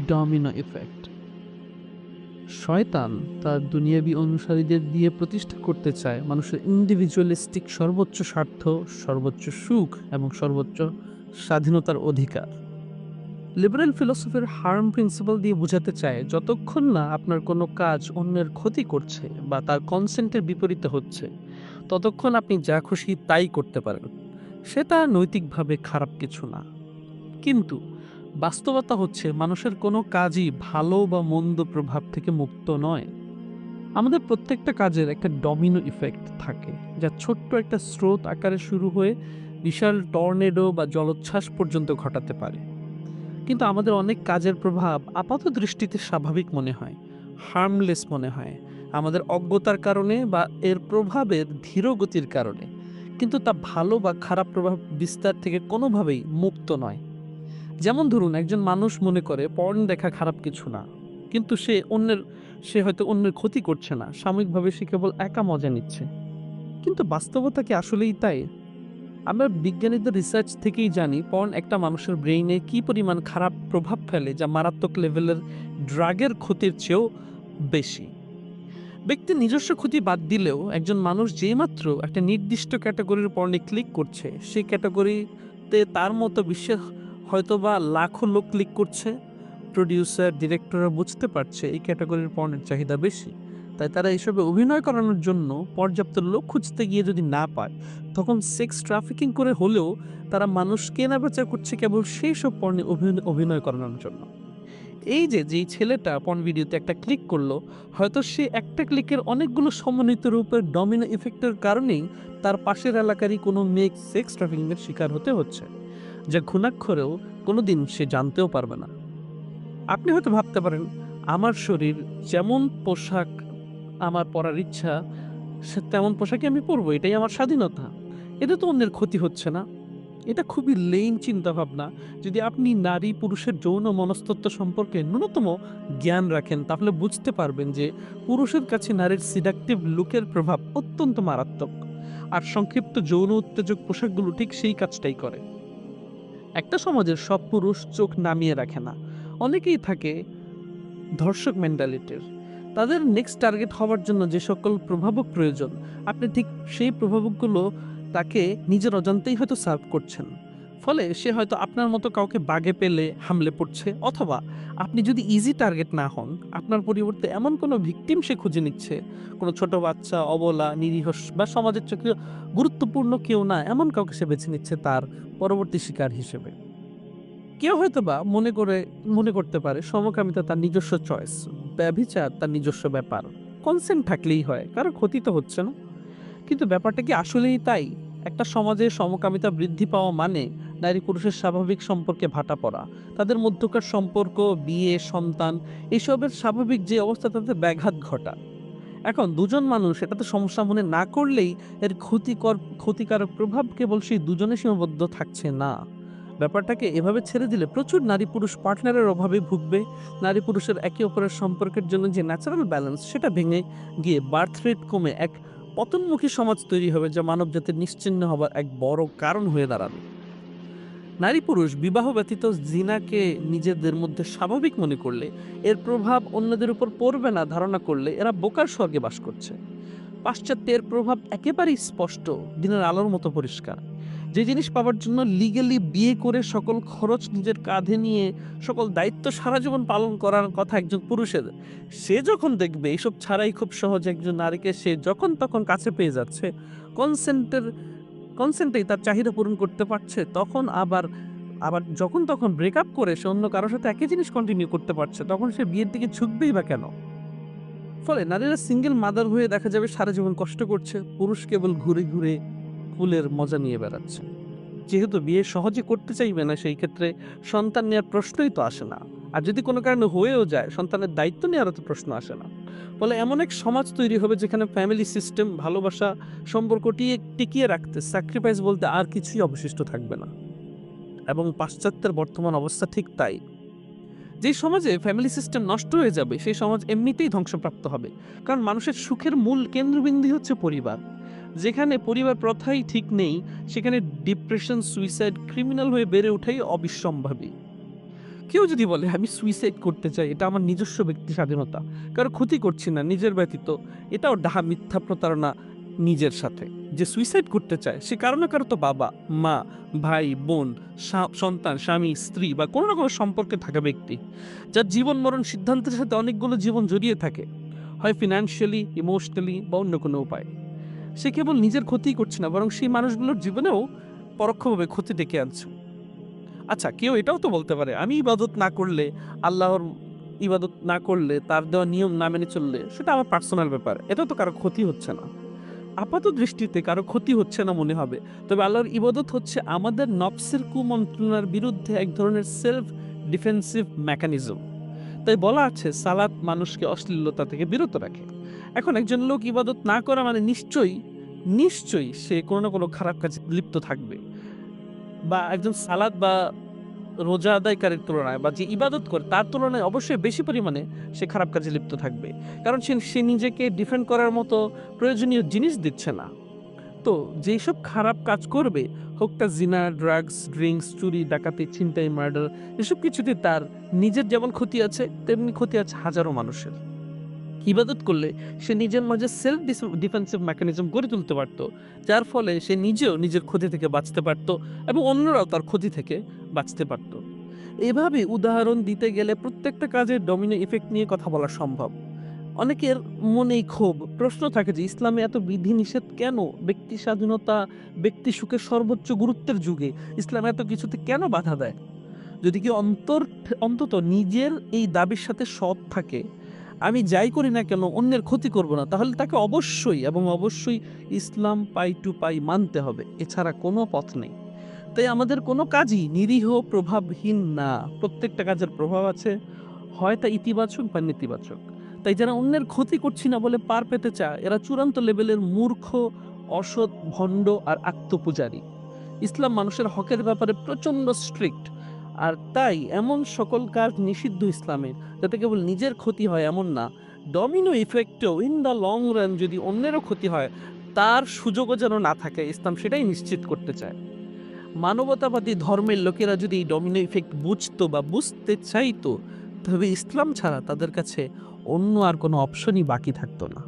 Domino effect. শয়তান তার দুনিয়াবি অনুসারীদের দিয়ে প্রতিষ্ঠা করতে চায় মানুষের ইন্ডিভিজুয়ালিস্টিক সর্বোচ্চ স্বার্থ, সর্বোচ্চ সুখ এবং সর্বোচ্চ স্বাধীনতার অধিকার। লিবারেল ফিলোসফির হার্ম প্রিন্সিপাল দিয়ে বোঝাতে চায় যতক্ষণ না আপনার কোনো কাজ অন্যের ক্ষতি করছে বা তার কনসেন্টের বিপরীতে হচ্ছে, ততক্ষণ আপনি যা খুশি তাই করতে পারেন। সেটা নৈতিকভাবে খারাপ কিছু না। কিন্তু বাস্তবতা হচ্ছে মানুষের কোনো কাজই ভালো বা মন্দ প্রভাব থেকে মুক্ত নয়। আমাদের প্রত্যেকটা কাজের একটা ডমিনো ইফেক্ট থাকে, যা ছোট্ট একটা স্রোত আকারে শুরু হয়ে বিশাল টর্নেডো বা জলোচ্ছ্বাস পর্যন্ত ঘটাতে পারে। কিন্তু আমাদের অনেক কাজের প্রভাব আপাত দৃষ্টিতে স্বাভাবিক মনে হয়, হার্মলেস মনে হয়, আমাদের অজ্ঞতার কারণে বা এর প্রভাবের ধীর গতির কারণে। কিন্তু তা ভালো বা খারাপ প্রভাব বিস্তার থেকে কোনোভাবেই মুক্ত নয়। যেমন ধরুন, একজন মানুষ মনে করে পর্ন দেখা খারাপ কিছু না, কিন্তু সে হয়তো অন্যের ক্ষতি করছে না, সাময়িকভাবে সে কেবল একা মজা নিচ্ছে। কিন্তু বাস্তবতা কি আসলেই তাই? আমরা বিজ্ঞানীদের রিসার্চ থেকেই জানি পর্ন একটা মানুষের ব্রেইনে কি পরিমাণ খারাপ প্রভাব ফেলে, যা মারাত্মক লেভেলের ড্রাগের ক্ষতির চেয়েও বেশি। ব্যক্তির নিজস্ব ক্ষতি বাদ দিলেও একজন মানুষ যেইমাত্র একটা নির্দিষ্ট ক্যাটাগরির পর্নে ক্লিক করছে, সেই ক্যাটাগরিতে তার মতো বিশ্বের হয়তোবা লাখো লোক ক্লিক করছে। প্রডিউসার, ডিরেক্টররা বুঝতে পারছে এই ক্যাটাগরির পর্নের চাহিদা বেশি, তাই তারা এসবে অভিনয় করানোর জন্য পর্যাপ্ত লোক খুঁজতে গিয়ে যদি না পায়, তখন সেক্স ট্রাফিকিং করে হলেও তারা মানুষ কেনা বেচা করছে কেবল সেই সব পর্নে অভিনয় করানোর জন্য। এই যে যেই ছেলেটা পর্ন ভিডিওতে একটা ক্লিক করলো, হয়তো সে একটা ক্লিকের অনেকগুলো সমন্বিত রূপের ডমিনো ইফেক্টের কারণেই তার পাশের এলাকারই কোনো মেয়ে সেক্স ট্রাফিকিংয়ের শিকার হতে হচ্ছে, যা ঘুণাক্ষরেও কোনোদিন সে জানতেও পারবে না। আপনি হয়তো ভাবতে পারেন, আমার শরীর, যেমন পোশাক আমার পরার ইচ্ছা, তেমন পোশাকই আমি পরবো, এটাই আমার স্বাধীনতা, এতে তো অন্যের ক্ষতি হচ্ছে না। এটা খুবই লেম চিন্তাভাবনা। যদি আপনি নারী পুরুষের যৌন মনস্তত্ত্ব সম্পর্কে ন্যূনতম জ্ঞান রাখেন, তাহলে বুঝতে পারবেন যে পুরুষের কাছে নারীর সিডাকটিভ লুকের প্রভাব অত্যন্ত মারাত্মক, আর সংক্ষিপ্ত যৌন উত্তেজক পোশাকগুলো ঠিক সেই কাজটাই করে। একটা সমাজের সব পুরুষ চোখ নামিয়ে রাখে না, অনেকেই থাকে ধর্ষক মেন্টালিটির। তাদের নেক্সট টার্গেট হওয়ার জন্য যে সকল প্রভাবক প্রয়োজন, আপনি ঠিক সেই প্রভাবকগুলো তাকে নিজের অজান্তেই হয়তো সার্ভ করছেন। ফলে সে হয়তো আপনার মতো কাউকে বাগে পেলে হামলে পড়ছে, অথবা আপনি যদি ইজি টার্গেট না হন, আপনার পরিবর্তে এমন কোনো ভিকটিম সে খুঁজে নিচ্ছে, কোনো ছোট বাচ্চা, অবলা, নিরীহ বা সমাজের চোখে গুরুত্বপূর্ণ কেউ না এমন কাউকে সে বেছে নিচ্ছে তার পরবর্তী শিকার হিসেবে। কেউ হয়তোবা মনে করতে পারে সমকামিতা তার নিজস্ব চয়েস, ব্যভিচার তার নিজস্ব ব্যাপার, কনসেন্ট থাকলেই হয়, কারো ক্ষতি তো হচ্ছে না। কিন্তু ব্যাপারটা কি আসলেই তাই? একটা সমাজে সমকামিতা বৃদ্ধি পাওয়া মানে নারী পুরুষের স্বাভাবিক সম্পর্কে ভাটা পড়া, তাদের মধ্যকার সম্পর্ক, বিয়ে, সন্তান, এইসবের স্বাভাবিক যে অবস্থা তাতে ব্যাঘাত ঘটা। এখন দুজন মানুষ এটাতে সমস্যা মনে না করলেই এর ক্ষতিকারক প্রভাব কেবল সেই দুজনে সীমাবদ্ধ থাকছে না। ব্যাপারটাকে এভাবে ছেড়ে দিলে প্রচুর নারী পুরুষ পার্টনারের অভাবে ভুগবে। নারী পুরুষের একে অপরের সম্পর্কের জন্য যে ন্যাচারাল ব্যালেন্স, সেটা ভেঙে গিয়ে বার্থ রেট কমে এক পতনমুখী সমাজ তৈরি হবে, যা মানবজাতির নিশ্চিহ্ন হবার এক বড় কারণ হয়ে দাঁড়াবে। নারী পুরুষ বিবাহ ব্যতীত জিনাকে নিজেদের মধ্যে স্বাভাবিক মনে করলে, এর প্রভাব অন্যদের উপর পড়বে না ধারণা করলে, এরা বোকার স্বর্গে বাস করছে। পাশ্চাত্যের প্রভাব একেবারেই স্পষ্ট, দিনের আলোর মতো পরিষ্কার। যে জিনিস পাওয়ার জন্য লিগ্যালি বিয়ে করে সকল খরচ নিজের কাঁধে নিয়ে সকল দায়িত্ব সারা জীবন পালন করার কথা একজন পুরুষের, সে যখন দেখবে এইসব ছাড়াই খুব সহজে একজন নারীকে সে যখন তখন কাছে পেয়ে যাচ্ছে, কনসেন্টের কনসেন্টেই তার চাহিদা পূরণ করতে পারছে, তখন আবার আবার যখন তখন ব্রেকআপ করে সে অন্য কারোর সাথে একই জিনিস কন্টিনিউ করতে পারছে, তখন সে বিয়ের দিকে ঝুঁকবেই বা কেন? ফলে নারীরা সিঙ্গেল মাদার হয়ে দেখা যাবে সারা জীবন কষ্ট করছে, পুরুষ কেবল ঘুরে ঘুরে ফুলের মজা নিয়ে বেড়াচ্ছে। যেহেতু বিয়ে সহজে করতে চাইবে না, সেই ক্ষেত্রে সন্তান নেওয়ার প্রশ্নই তো আসে না। আর যদি কোনো কারণে হয়েও যায়, সন্তানের দায়িত্ব নেওয়ারও তো প্রশ্ন আসে না। ফলে এমন এক সমাজ তৈরি হবে যেখানে ফ্যামিলি সিস্টেম, ভালোবাসা, সম্পর্কটি টিকিয়ে রাখতে স্যাক্রিফাইস বলতে আর কিছুই অবশিষ্ট থাকবে না। এবং পাশ্চাত্যের বর্তমান অবস্থা ঠিক তাই। যে সমাজে ফ্যামিলি সিস্টেম নষ্ট হয়ে যাবে, সেই সমাজ এমনিতেই ধ্বংসপ্রাপ্ত হবে। কারণ মানুষের সুখের মূল কেন্দ্রবিন্দু হচ্ছে পরিবার। যেখানে পরিবার প্রথাই ঠিক নেই, সেখানে ডিপ্রেশন, সুইসাইড, ক্রিমিনাল হয়ে বেড়ে ওঠাই অবিসম্ভাবী। কেউ যদি বলে আমি সুইসাইড করতে চাই, এটা আমার নিজস্ব ব্যক্তি স্বাধীনতা, কারো ক্ষতি করছি না নিজের ব্যতীত, এটাও ডাহা, মিথ্যা প্রতারণা নিজের সাথে। যে সুইসাইড করতে চায় সে কারো না কারো তো বাবা, মা, ভাই, বোন, সন্তান, স্বামী, স্ত্রী বা কোনো না কোনো সম্পর্কে থাকা ব্যক্তি, যার জীবন মরণ সিদ্ধান্তের সাথে অনেকগুলো জীবন জড়িয়ে থাকে, হয় ফিনান্সিয়ালি, ইমোশনালি বা অন্য কোনো উপায়। সে কেবল নিজের ক্ষতিই করছে না, বরং সেই মানুষগুলোর জীবনেও পরোক্ষভাবে ক্ষতি ডেকে আনছে। আচ্ছা, কেউ এটাও তো বলতে পারে আমি ইবাদত না করলে, আল্লাহর ইবাদত না করলে, তার দেওয়া নিয়ম না মেনে চললে সেটা আমার পার্সোনাল ব্যাপার, এটা তো কারো ক্ষতি হচ্ছে না। আপাত দৃষ্টিতে কারো ক্ষতি হচ্ছে না মনে হবে, তবে আল্লাহর ইবাদত হচ্ছে আমাদের নফসের কুমন্ত্রণার বিরুদ্ধে এক ধরনের সেলফ ডিফেন্সিভ মেকানিজম। তাই বলা আছে সালাত মানুষকে অশ্লীলতা থেকে বিরত রাখে। এখন একজন লোক ইবাদত না করা মানে নিশ্চয়ই নিশ্চয়ই সে কোনো না কোনো খারাপ কাজে লিপ্ত থাকবে, বা একজন সালাত বা রোজা আদায়কারীর তুলনায় বা যে ইবাদত করে তার তুলনায় অবশ্যই বেশি পরিমাণে সে খারাপ কাজে লিপ্ত থাকবে, কারণ সে নিজেকে ডিফেন্ড করার মতো প্রয়োজনীয় জিনিস দিচ্ছে না। তো যেসব খারাপ কাজ করবে, হোক তা জিনা, ড্রাগস, ড্রিঙ্কস, চুরি, ডাকাতি, ছিনতাই, মার্ডার, এসব কিছুতে তার নিজের যেমন ক্ষতি আছে তেমনি ক্ষতি আছে হাজারো মানুষের। ইবাদত করলে সে নিজের মাঝে সেলফ ডিফেন্সিভ মেকানিজম গড়ে তুলতে পারত, যার ফলে সে নিজেও নিজের ক্ষতি থেকে বাঁচতে পারত এবং অন্যরাও তার ক্ষতি থেকে বাঁচতে পারত। এভাবে উদাহরণ দিতে গেলে প্রত্যেকটা কাজের ডমিনো ইফেক্ট নিয়ে কথা বলা সম্ভব। অনেকের মনেই ক্ষোভ, প্রশ্ন থাকে যে ইসলামে এত বিধি নিষেধ কেন? ব্যক্তি স্বাধীনতা, ব্যক্তি সুখের সর্বোচ্চ গুরুত্বের যুগে ইসলাম এত কিছুতে কেন বাধা দেয়? যদি কেউ অন্তত নিজের এই দাবির সাথে সৎ থাকে, আমি যাই করি না কেন অন্যের ক্ষতি করব না, তাহলে তাকে অবশ্যই এবং অবশ্যই ইসলাম পাই টু পাই মানতে হবে, এছাড়া কোনো পথ নেই। তাই আমাদের কোনো কাজই নিরীহ, প্রভাবহীন না। প্রত্যেকটা কাজের প্রভাব আছে, হয় তা ইতিবাচক বা নেতিবাচক। তাই যারা অন্যের ক্ষতি করছি না বলে পার পেতে চায়, এরা চূড়ান্ত লেভেলের মূর্খ, অসৎ, ভণ্ড আর আত্মপূজারী। ইসলাম মানুষের হকের ব্যাপারে প্রচণ্ড স্ট্রিক্ট, আর তাই এমন সকল কাজ নিষিদ্ধ ইসলামে, যাতে কেবল নিজের ক্ষতি হয় এমন না, ডমিনো ইফেক্টেও ইন দ্য লং রান যদি অন্যেরও ক্ষতি হয় তার সুযোগও যেন না থাকে, ইসলাম সেটাই নিশ্চিত করতে চায়। মানবতাবাদী ধর্মের লোকেরা যদি এই ডমিনো ইফেক্ট বুঝতো বা বুঝতে চাইতো, তবে ইসলাম ছাড়া তাদের কাছে অন্য আর কোনো অপশনই বাকি থাকতো না।